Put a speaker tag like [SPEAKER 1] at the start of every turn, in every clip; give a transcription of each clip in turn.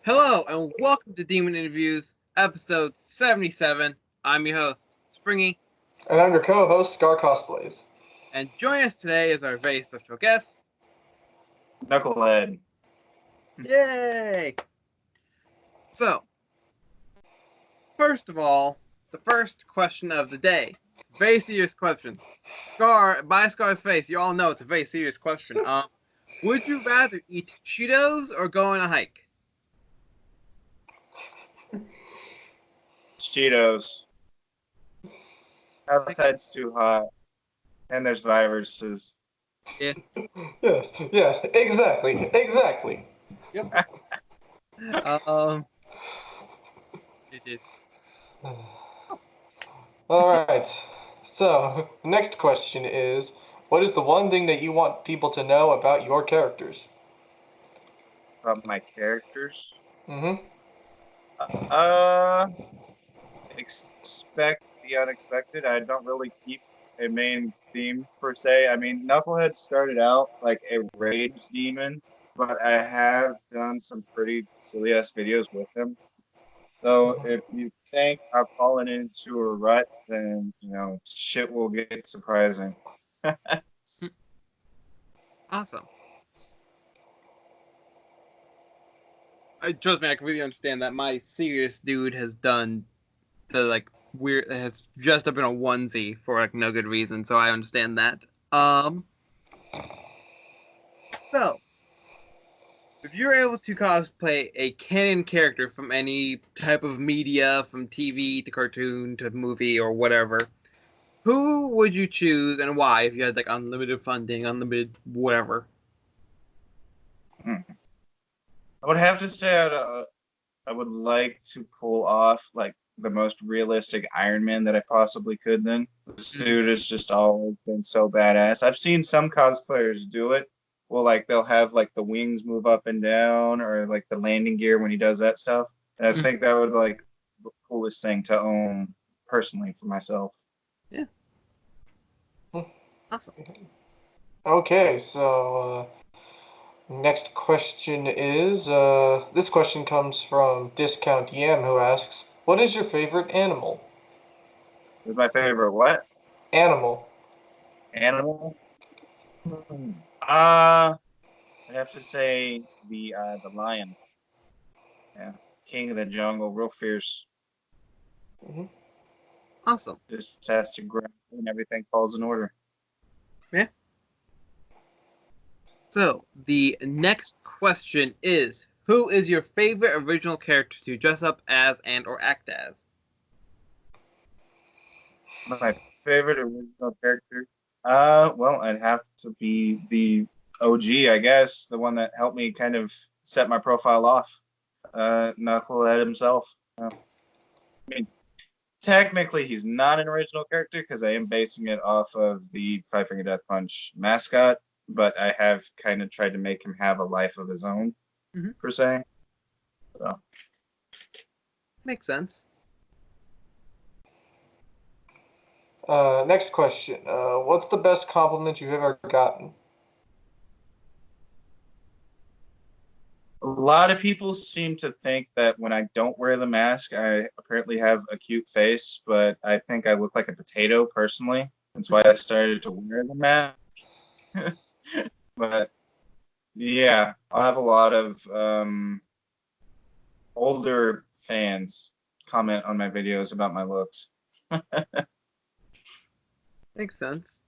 [SPEAKER 1] Hello and welcome to Demon Interviews, episode 77. I'm your host, Springy,
[SPEAKER 2] And I'm your co-host, Scar Cosplays.
[SPEAKER 1] and joining us today is our very special guest,
[SPEAKER 3] Knuckle3
[SPEAKER 1] Yay! So, first of all, the first question of the day. Very serious question. By Scar's face, you all know it's a very serious question. Would you rather eat Cheetos or go on a hike?
[SPEAKER 3] Cheetos. Outside's too hot, and there's viruses.
[SPEAKER 1] Yeah.
[SPEAKER 2] Yes, exactly.
[SPEAKER 1] Yep. It is.
[SPEAKER 2] Alright, so the next question is, what is the one thing that you want people to know about your characters?
[SPEAKER 3] About my characters.
[SPEAKER 2] Mm-hmm.
[SPEAKER 3] Expect the unexpected. I don't really keep a main theme per se. I mean, Knucklehead started out like a rage demon, but I have done some pretty silly ass videos with him. So if you think I've fallen into a rut, then shit will get surprising.
[SPEAKER 1] Awesome. Trust me, I completely understand that. My serious dude has done the weird, has dressed up in a onesie for no good reason, so I understand that. So if you're able to cosplay a canon character from any type of media, from TV to cartoon to movie or whatever, who would you choose and why? If you had unlimited funding, unlimited whatever.
[SPEAKER 3] I would have to say I would like to pull off the most realistic Iron Man that I possibly could. Then the suit has just always been so badass. I've seen some cosplayers do it. Well, they'll have the wings move up and down, or the landing gear when he does that stuff. And I think that would the coolest thing to own personally for myself.
[SPEAKER 1] Yeah. Awesome.
[SPEAKER 2] Okay, so next question is, this question comes from Discount Yam, who asks, what is your favorite animal?
[SPEAKER 3] What's my favorite what?
[SPEAKER 2] Animal.
[SPEAKER 3] Animal? I'd have to say the lion. Yeah, king of the jungle, real fierce.
[SPEAKER 2] Mm-hmm.
[SPEAKER 1] Awesome.
[SPEAKER 3] Just has to grow and everything falls in order.
[SPEAKER 1] Yeah. So the next question is, who is your favorite original character to dress up as and or act as?
[SPEAKER 3] My favorite original character? Well, I'd have to be the OG, I guess, the one that helped me kind of set my profile off. Knucklehead himself. I mean, technically, he's not an original character because I am basing it off of the Five Finger Death Punch mascot, but I have kind of tried to make him have a life of his own, per se. So.
[SPEAKER 1] Makes sense.
[SPEAKER 2] Next question. What's the best compliment you've ever gotten?
[SPEAKER 3] A lot of people seem to think that when I don't wear the mask, I apparently have a cute face, but I think I look like a potato personally. That's why I started to wear the mask. But yeah, I have a lot of older fans comment on my videos about my looks.
[SPEAKER 1] Makes sense.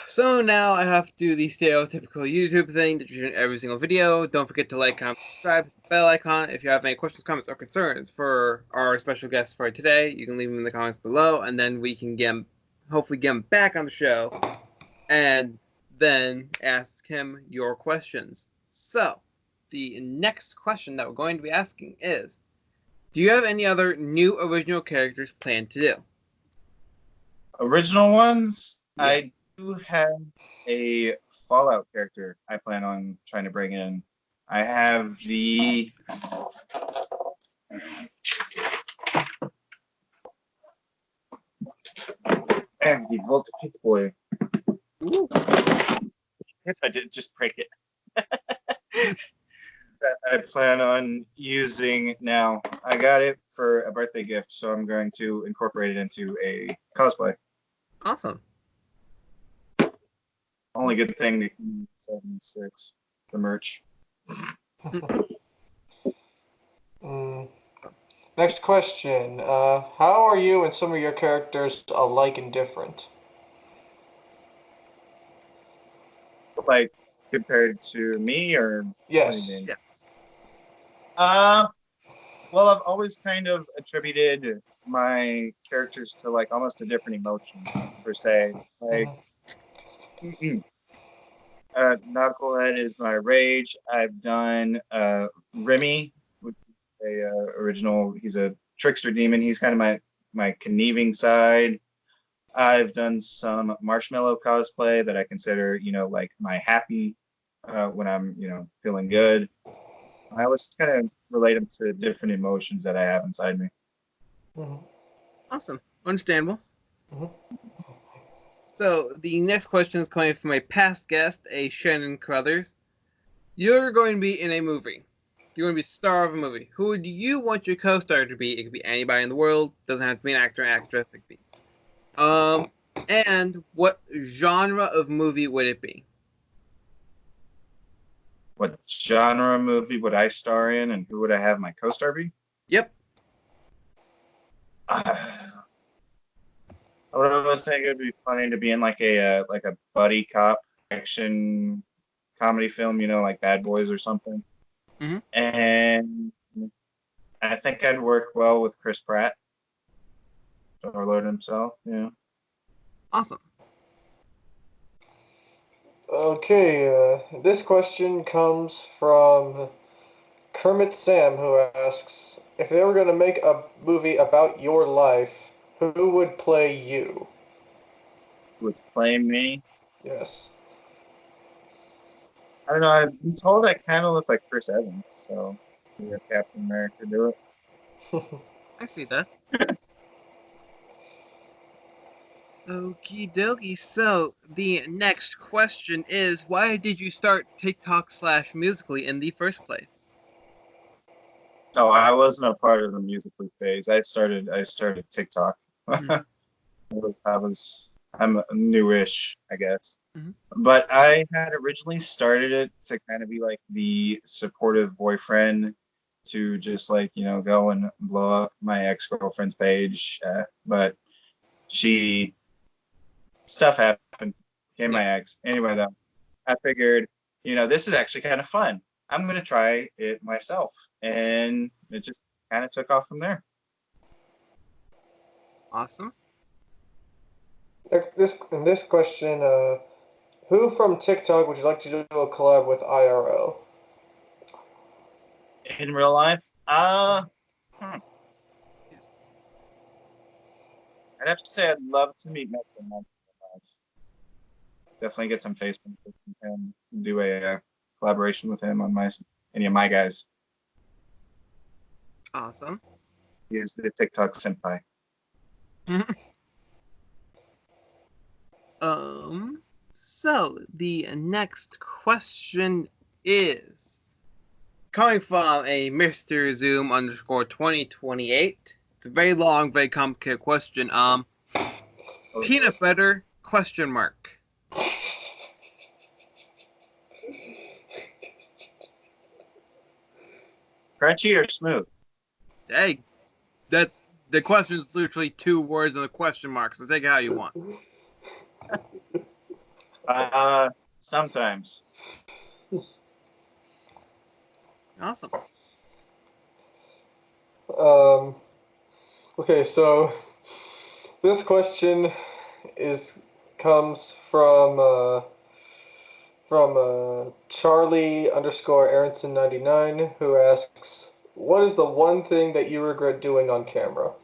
[SPEAKER 1] So now I have to do the stereotypical YouTube thing that you do in every single video. Don't forget to like, comment, subscribe, hit the bell icon. If you have any questions, comments, or concerns for our special guest for today, you can leave them in the comments below, and then we can hopefully get him back on the show, and then ask him your questions. So, the next question that we're going to be asking is, do you have any other new original characters planned to do?
[SPEAKER 3] Original ones?
[SPEAKER 1] Yeah.
[SPEAKER 3] I do have a Fallout character I plan on trying to bring in. I have the Volta Pit Boy.
[SPEAKER 1] Ooh.
[SPEAKER 3] If I did just break it. I plan on using now. I got it for a birthday gift, so I'm going to incorporate it into a cosplay.
[SPEAKER 1] Awesome.
[SPEAKER 3] Only good thing to 76, the merch.
[SPEAKER 2] Next question. How are you and some of your characters alike and different?
[SPEAKER 3] Like compared to me, or
[SPEAKER 2] Yes.
[SPEAKER 3] what do you mean?
[SPEAKER 1] Yeah.
[SPEAKER 3] Well, I've always kind of attributed my characters to like almost a different emotion per se. Like, Knucklehead is my rage. I've done Remy, which is a original. He's a trickster demon. He's kind of my conniving side. I've done some Marshmallow cosplay that I consider, like my happy when I'm, feeling good. I always kind of relate them to different emotions that I have inside me.
[SPEAKER 1] Awesome. Understandable.
[SPEAKER 2] Mhm.
[SPEAKER 1] So the next question is coming from a past guest, a Shannon Crothers. You're going to be in a movie. You're going to be a star of a movie. Who would you want your co-star to be? It could be anybody in the world. Doesn't have to be an actor or actress. It could be. And what genre of movie would it be?
[SPEAKER 3] What genre movie would I star in, and who would I have my co-star be?
[SPEAKER 1] Yep.
[SPEAKER 3] I was thinking it'd be funny to be in like a buddy cop action comedy film, like Bad Boys or something.
[SPEAKER 1] Mhm.
[SPEAKER 3] And I think I'd work well with Chris Pratt, Star-Lord himself. Yeah.
[SPEAKER 1] Awesome.
[SPEAKER 2] Okay, this question comes from Kermit Sam, who asks, if they were going to make a movie about your life, who would play you?
[SPEAKER 3] Would play me.
[SPEAKER 2] Yes.
[SPEAKER 3] I don't know. I've been told I kind of look like Chris Evans, so yeah, Captain America do it.
[SPEAKER 1] I see that. Okie dokie. So the next question is, why did you start TikTok/Musically in the first place?
[SPEAKER 3] No, I wasn't a part of the Musically phase. I started TikTok.
[SPEAKER 1] Mhm.
[SPEAKER 3] I'm newish, I guess.
[SPEAKER 1] Mhm.
[SPEAKER 3] But I had originally started it to kind of be like the supportive boyfriend to just like, go and blow up my ex-girlfriend's page. But stuff happened, became my ex. Anyway, though, I figured, this is actually kind of fun. I'm going to try it myself. And it just kind of took off from there.
[SPEAKER 1] Awesome.
[SPEAKER 2] This question, who from TikTok would you like to do a collab with IRL?
[SPEAKER 3] In real life, I'd have to say I'd love to meet Metro in real life. Definitely get some face with him, do a collaboration with him on any of my guys.
[SPEAKER 1] Awesome.
[SPEAKER 3] He is the TikTok senpai.
[SPEAKER 1] So the next question is coming from a Mr. Zoom _2028. It's a very long, very complicated question. Peanut butter question mark.
[SPEAKER 3] Crunchy or smooth?
[SPEAKER 1] Hey, that the question is literally 2 words and a question mark, so take it how you want.
[SPEAKER 3] Sometimes.
[SPEAKER 1] Awesome.
[SPEAKER 2] Okay, so this question comes from Charlie _Aronson 99, who asks, what is the one thing that you regret doing on camera?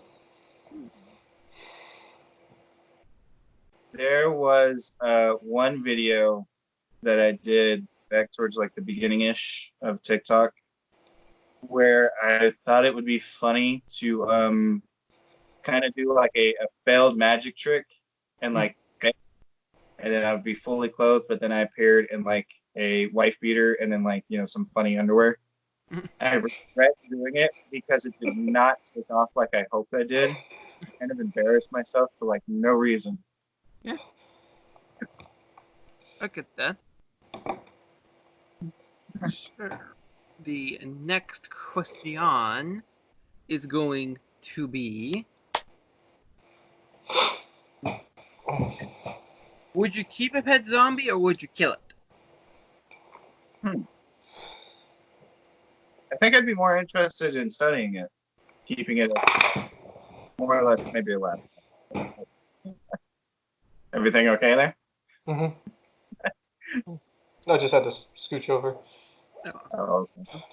[SPEAKER 3] There was one video that I did back towards like the beginning-ish of TikTok where I thought it would be funny to kind of do like a failed magic trick and like and then I would be fully clothed, but then I appeared in like a wife beater and then like some funny underwear. I regret doing it because it did not take off like I hoped I did. So I kind of embarrassed myself for like no reason.
[SPEAKER 1] Yeah. I get that. Sure. The next question is going to be: would you keep a pet zombie or would you kill it?
[SPEAKER 3] I think I'd be more interested in studying it, keeping it more or less maybe a lab. Everything okay there?
[SPEAKER 2] Mm-hmm. I just had to scooch over.
[SPEAKER 3] Oh, okay.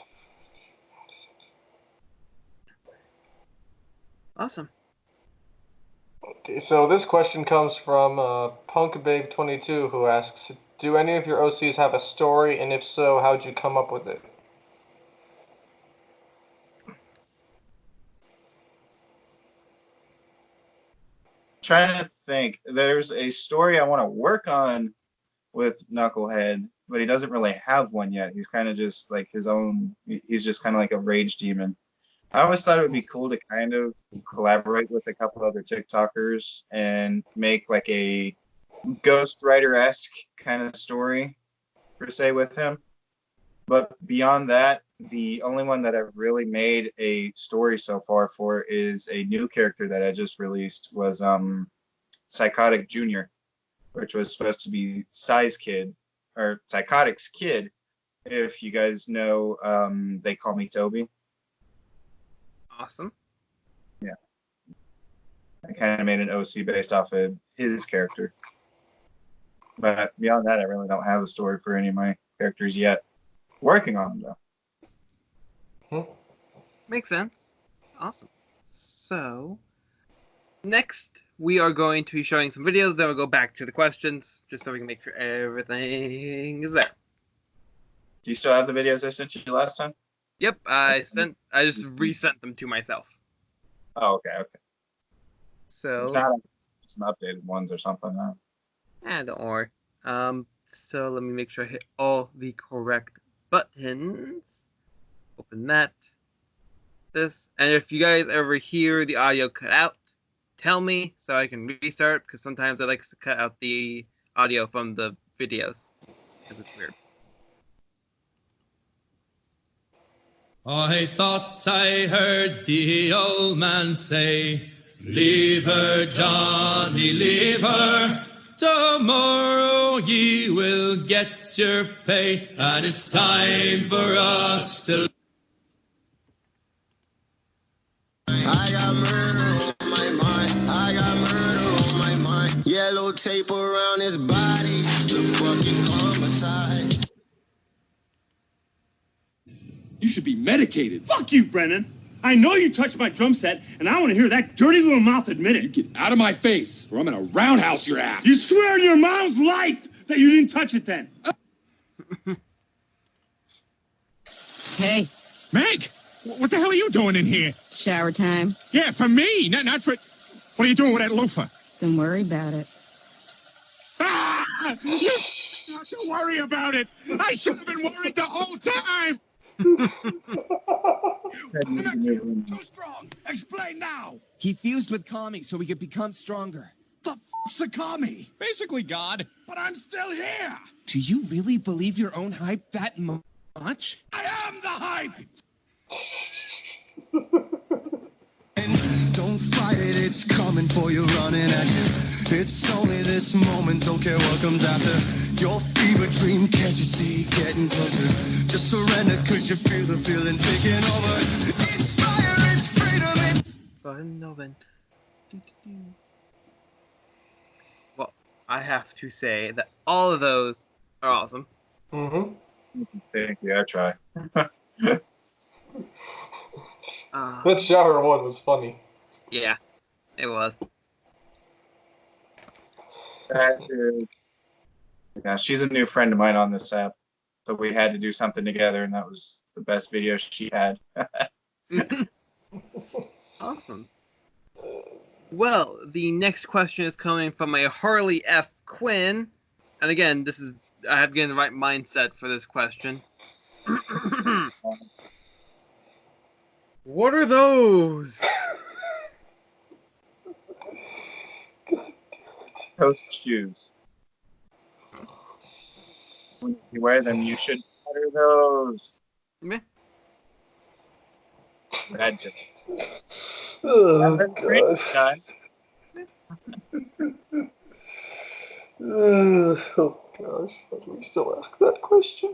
[SPEAKER 1] Awesome.
[SPEAKER 2] Okay, so this question comes from PunkBabe22, who asks, do any of your OCs have a story, and if so, how'd you come up with it?
[SPEAKER 3] Trying to think. There's a story I want to work on with Knucklehead, but he doesn't really have one yet. He's kind of just like his own. He's just kind of like a rage demon. I always thought it would be cool to kind of collaborate with a couple other TikTokers and make like a Ghost Rider-esque kind of story, per se, with him. But beyond that, the only one that I've really made a story so far for is a new character that I just released was Psychotic Junior, which was supposed to be Size Kid or Psychotic's kid. If you guys know, They Call Me Toby.
[SPEAKER 1] Awesome.
[SPEAKER 3] Yeah. I kind of made an OC based off of his character. But beyond that, I really don't have a story for any of my characters yet. Working on them, though.
[SPEAKER 1] Makes sense. Awesome. So, next we are going to be showing some videos, then we'll go back to the questions, just so we can make sure everything is there.
[SPEAKER 3] Do you still have the videos I sent you last time?
[SPEAKER 1] Yep, I just resent them to myself.
[SPEAKER 3] Oh, okay.
[SPEAKER 1] So,
[SPEAKER 3] It's some updated ones or something.
[SPEAKER 1] don't worry. So let me make sure I hit all the correct buttons. Open that. This. And if you guys ever hear the audio cut out, tell me so I can restart, because sometimes I like to cut out the audio from the videos, because it's weird.
[SPEAKER 4] I thought I heard the old man say, leave her, Johnny, leave her. Tomorrow ye will get your pay, and it's time for us to...
[SPEAKER 5] I got murder on my mind. I got murder on my mind. Yellow tape around his body. It's a fucking homicide.
[SPEAKER 6] You should be medicated. Fuck you, Brennan. I know you touched my drum set, and I want to hear that dirty little mouth admit it. You get out of my face, or I'm gonna roundhouse your ass. You swear on your mom's life that you didn't touch it then.
[SPEAKER 7] Hey.
[SPEAKER 6] Meg, what the hell are you doing in here?
[SPEAKER 7] Shower time.
[SPEAKER 6] Yeah, for me, not for... What are you doing with that loofah?
[SPEAKER 7] Don't worry about it.
[SPEAKER 6] Ah! Don't worry about it. I should have been worried the whole time. Too strong. Explain now.
[SPEAKER 8] He fused with Kami so he could become stronger.
[SPEAKER 6] The f***'s the Kami? Basically God. But I'm still here.
[SPEAKER 8] Do you really believe your own hype that much?
[SPEAKER 6] I am the hype.
[SPEAKER 5] And don't fight it, it's coming for you, running at you. It's only this moment, don't care what comes after. Your fever dream, can't you see, getting closer. Just surrender, cause you feel the feeling taking over. It's fire, it's freedom,
[SPEAKER 1] Well, I have to say that all of those are awesome.
[SPEAKER 2] Mm-hmm.
[SPEAKER 3] Thank you, I try.
[SPEAKER 2] That shower one was funny.
[SPEAKER 1] Yeah, it was.
[SPEAKER 3] Yeah, she's a new friend of mine on this app, so we had to do something together, and that was the best video she had.
[SPEAKER 1] Awesome. Well, the next question is coming from a Harley F. Quinn. And again, I have to get in the right mindset for this question. What are those?
[SPEAKER 3] Toast shoes. When you wear them, you should butter those.
[SPEAKER 1] Meh.
[SPEAKER 3] Bad joke.
[SPEAKER 2] Oh,
[SPEAKER 3] And then drinks
[SPEAKER 2] gosh.
[SPEAKER 3] done.
[SPEAKER 2] Oh, gosh. Why do we still ask that question?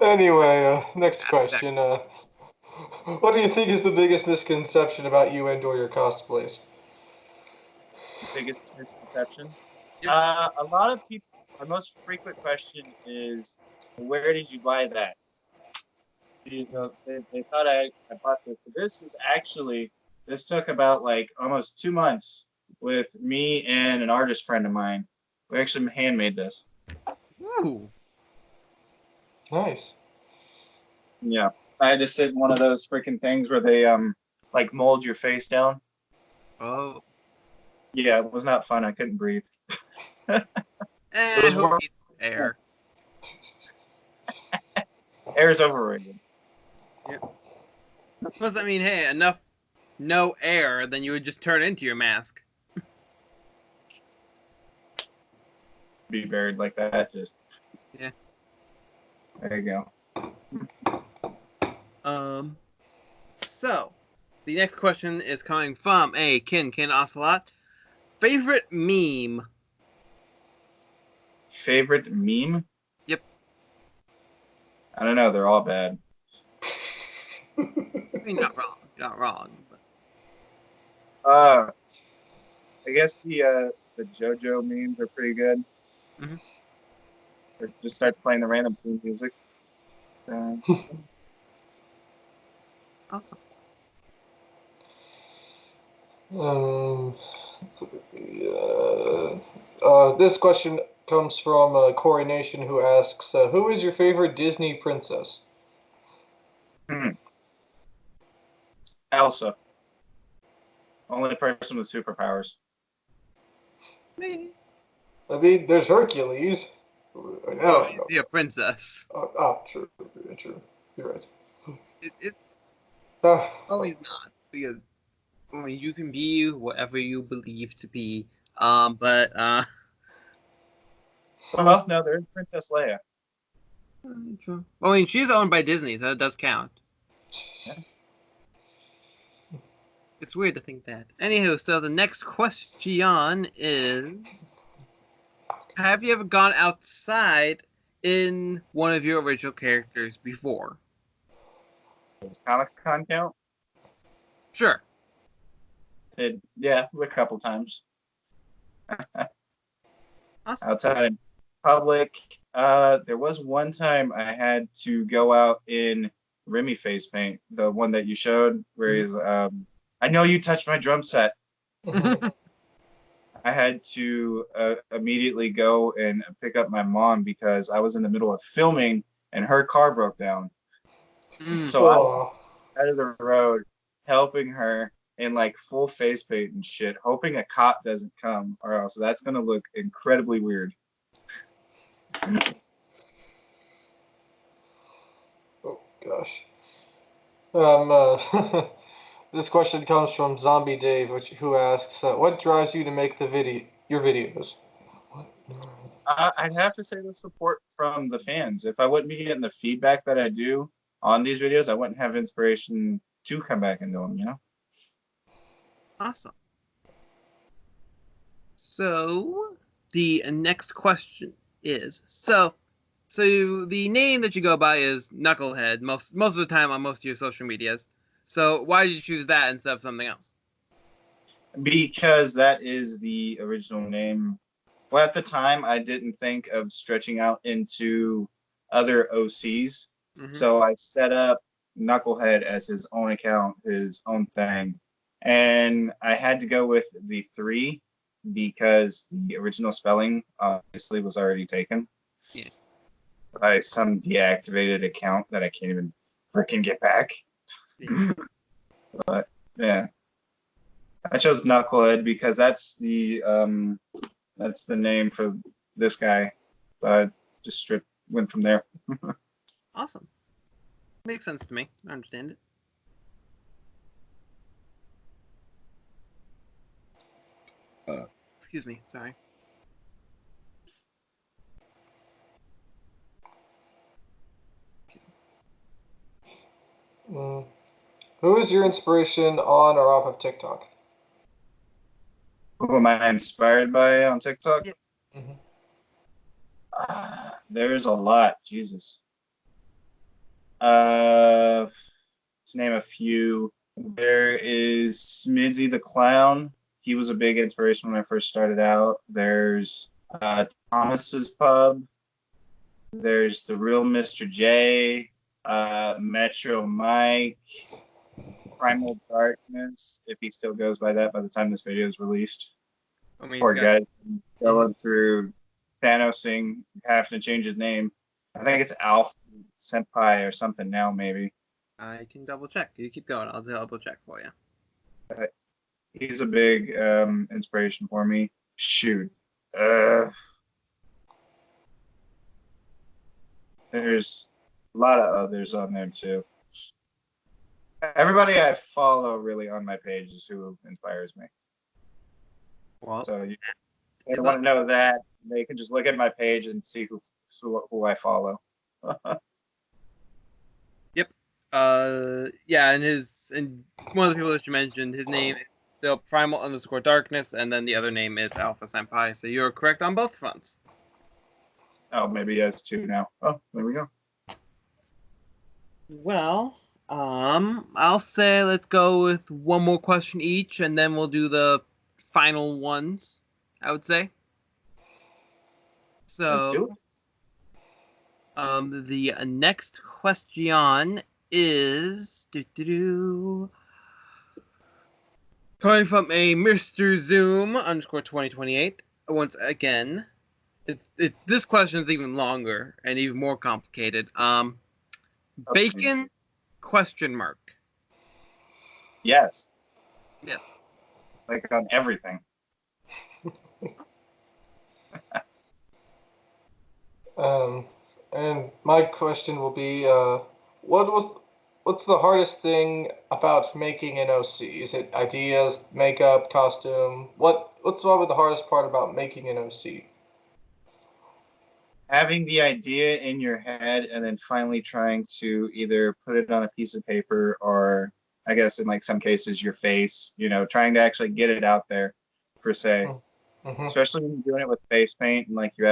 [SPEAKER 2] Anyway, next question. What do you think is the biggest misconception about you and or your cosplays?
[SPEAKER 3] Biggest misconception.
[SPEAKER 1] Yep.
[SPEAKER 3] A lot of people, our most frequent question is, where did you buy that? You know, they thought I bought this. But this took about like almost 2 months with me and an artist friend of mine. We actually handmade this.
[SPEAKER 1] Ooh.
[SPEAKER 2] Nice.
[SPEAKER 3] Yeah. I had to sit in one of those freaking things where they like mold your face down.
[SPEAKER 1] Oh.
[SPEAKER 3] Yeah, it was not fun. I couldn't breathe.
[SPEAKER 1] And
[SPEAKER 3] who
[SPEAKER 1] needs air?
[SPEAKER 3] Air is overrated.
[SPEAKER 1] Plus, I mean, hey, enough no air, then you would just turn into your mask.
[SPEAKER 3] Be buried like that. Just
[SPEAKER 1] Yeah.
[SPEAKER 3] There you go.
[SPEAKER 1] So, the next question is coming from a Kin Ocelot. Favorite meme?
[SPEAKER 3] Favorite meme?
[SPEAKER 1] Yep.
[SPEAKER 3] I don't know. They're all bad.
[SPEAKER 1] I mean, not wrong. Not wrong. But...
[SPEAKER 3] I guess the JoJo memes are pretty good.
[SPEAKER 1] Mhm.
[SPEAKER 3] It just starts playing the random theme music.
[SPEAKER 1] Awesome.
[SPEAKER 2] Let's look at this question comes from Corey Nation, who asks, "Who is your favorite Disney princess?"
[SPEAKER 3] Elsa. Only person with superpowers.
[SPEAKER 1] Me.
[SPEAKER 2] I mean, there's Hercules. No.
[SPEAKER 1] Be a princess.
[SPEAKER 2] True. You're right.
[SPEAKER 1] It's
[SPEAKER 2] Uh,
[SPEAKER 1] always not, because I mean, you can be whatever you believe to be. But
[SPEAKER 3] Well, no, there's Princess Leia.
[SPEAKER 1] true. I mean, she's owned by Disney, so that does count.
[SPEAKER 3] Yeah.
[SPEAKER 1] It's weird to think that. Anywho, so the next question is: have you ever gone outside in one of your original characters before?
[SPEAKER 3] Does Comic-Con count?
[SPEAKER 1] Sure.
[SPEAKER 3] Yeah, a couple times.
[SPEAKER 1] Awesome.
[SPEAKER 3] Outside in public. There was one time I had to go out in Remy face paint, the one that you showed, where he's I know you touched my drum set. I had to immediately go and pick up my mom because I was in the middle of filming and her car broke down. So I was out of the road helping her in like full face paint and shit, hoping a cop doesn't come, or else that's gonna look incredibly weird.
[SPEAKER 2] Oh gosh. This question comes from Zombie Dave, who asks, "What drives you to make your videos?"
[SPEAKER 3] I'd have to say the support from the fans. If I wouldn't be getting the feedback that I do on these videos, I wouldn't have inspiration to come back and do them, you know?
[SPEAKER 1] Awesome. So the next question is: so the name that you go by is Knucklehead most of the time on most of your social medias. So why did you choose that instead of something else?
[SPEAKER 3] Because that is the original name. Well, at the time, I didn't think of stretching out into other OCs.
[SPEAKER 1] Mm-hmm.
[SPEAKER 3] So I set up Knucklehead as his own account, his own thing. And I had to go with the 3 because the original spelling obviously was already taken by some deactivated account that I can't even freaking get back. Yeah. But yeah, I chose Knucklehead because that's the name for this guy. Just went from there.
[SPEAKER 1] Awesome. Makes sense to me. I understand it. Excuse me. Sorry.
[SPEAKER 2] Mm. Who is your inspiration on or off of TikTok?
[SPEAKER 3] Who am I inspired by on TikTok?
[SPEAKER 1] Yeah.
[SPEAKER 2] Mhm.
[SPEAKER 3] There's a lot. Jesus. To name a few, there is Smidsy the Clown. He was a big inspiration when I first started out. There's Thomas's Pub. There's the real Mr. J, Metro Mike, Primal Darkness, if he still goes by that by the time this video is released.
[SPEAKER 1] I mean,
[SPEAKER 3] Poor
[SPEAKER 1] guys,
[SPEAKER 3] guy going through Thanosing, having to change his name. I think it's Alpha Senpai or something now, maybe.
[SPEAKER 1] I can double check. You keep going. I'll double check for you.
[SPEAKER 3] He's a big inspiration for me. Shoot. There's a lot of others on there too. Everybody I follow really on my page is who inspires me.
[SPEAKER 1] Well,
[SPEAKER 3] So if they want to know that, they can just look at my page and see who I follow.
[SPEAKER 1] yep. Yeah, and one of the people that you mentioned, his name is still Primal_Darkness, and then the other name is Alpha Senpai. So you're correct on both fronts.
[SPEAKER 3] Oh, maybe he has two now. Oh, there we go.
[SPEAKER 1] Well, I'll say let's go with one more question each, and then we'll do the final ones, I would say.
[SPEAKER 3] Let's do
[SPEAKER 1] So, the next question is coming from a Mr. Zoom _2028. Once again, this question is even longer and even more complicated. Bacon? Question mark.
[SPEAKER 3] Yes.
[SPEAKER 1] Yes.
[SPEAKER 3] Like on everything.
[SPEAKER 2] And my question will be, what's the hardest thing about making an OC? Is it ideas, makeup, costume? What's probably the hardest part about making an OC?
[SPEAKER 3] Having the idea in your head and then finally trying to either put it on a piece of paper or, I guess in like some cases, your face, trying to actually get it out there per se.
[SPEAKER 2] Mm-hmm.
[SPEAKER 3] Especially when you're doing it with face paint and like you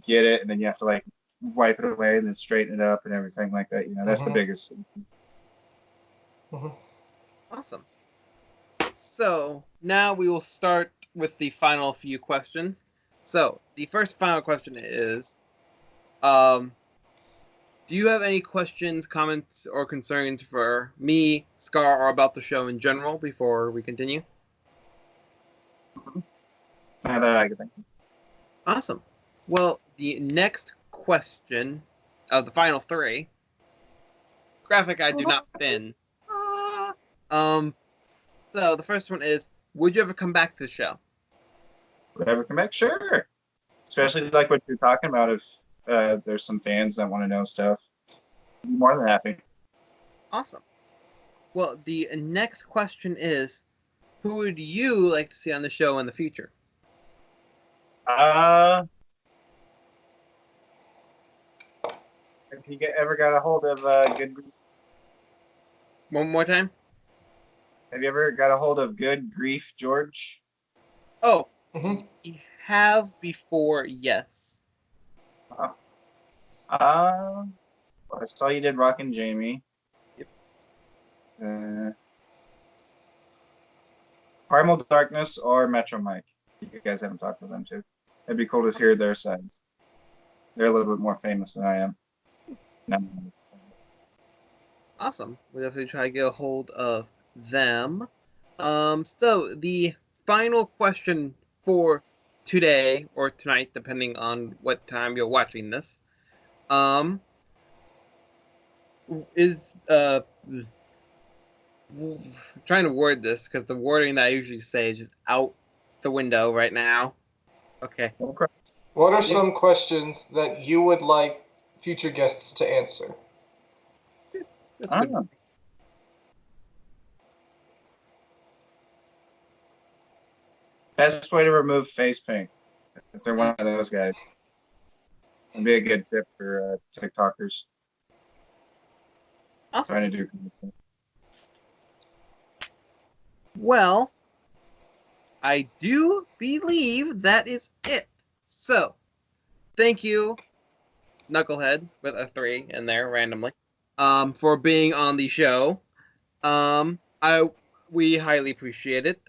[SPEAKER 3] get it and then you have to like wipe it away and then straighten it up and everything like that. That's the biggest.
[SPEAKER 2] Mm-hmm.
[SPEAKER 1] Awesome. So now we will start with the final few questions. So the first final question is, do you have any questions, comments, or concerns for me, Scar, or about the show in general before we continue?
[SPEAKER 3] I think.
[SPEAKER 1] Awesome. Well, the next question of the final three, graphic I do not pin. So the first one is, would you ever come back to the show?
[SPEAKER 3] Would I ever come back? Sure. Especially like what you're talking about, if there's some fans that want to know stuff. I'd be more than happy.
[SPEAKER 1] Awesome. Well, the next question is, who would you like to see on the show in the future?
[SPEAKER 3] Have you ever got a hold of Good Grief?
[SPEAKER 1] One more time?
[SPEAKER 3] Have you ever got a hold of Good Grief, George?
[SPEAKER 1] Oh,
[SPEAKER 2] Mm-hmm.
[SPEAKER 1] we have before, yes.
[SPEAKER 3] Well, I saw you did Rockin' Jamie.
[SPEAKER 1] Yep.
[SPEAKER 3] Primal Darkness or Metro Mike. You guys haven't talked to them too. It'd be cool to hear their sides. They're a little bit more famous than I am. No.
[SPEAKER 1] Awesome. We'll definitely try to get a hold of them. So the final question for today or tonight, depending on what time you're watching this, is trying to word this because the wording that I usually say is just out the window right now. Okay.
[SPEAKER 2] What are some questions that you would like future guests to answer?
[SPEAKER 1] That's good.
[SPEAKER 3] Best way to remove face paint. If they're one of those guys. It'd be a good tip for TikTokers.
[SPEAKER 1] Awesome.
[SPEAKER 3] Trying to do.
[SPEAKER 1] Well, I do believe that is it. So, thank you, Knucklehead, with a 3 in there randomly, for being on the show. We highly appreciate it.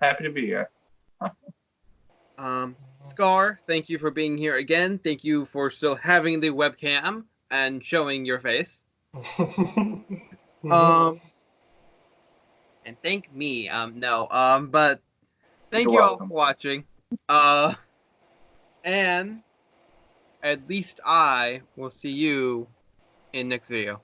[SPEAKER 3] Happy to be here.
[SPEAKER 1] Scar, thank you for being here again. Thank you for still having the webcam and showing your face. And thank me. But thank
[SPEAKER 3] You're
[SPEAKER 1] you all
[SPEAKER 3] welcome.
[SPEAKER 1] for watching. And at least I will see you in next video.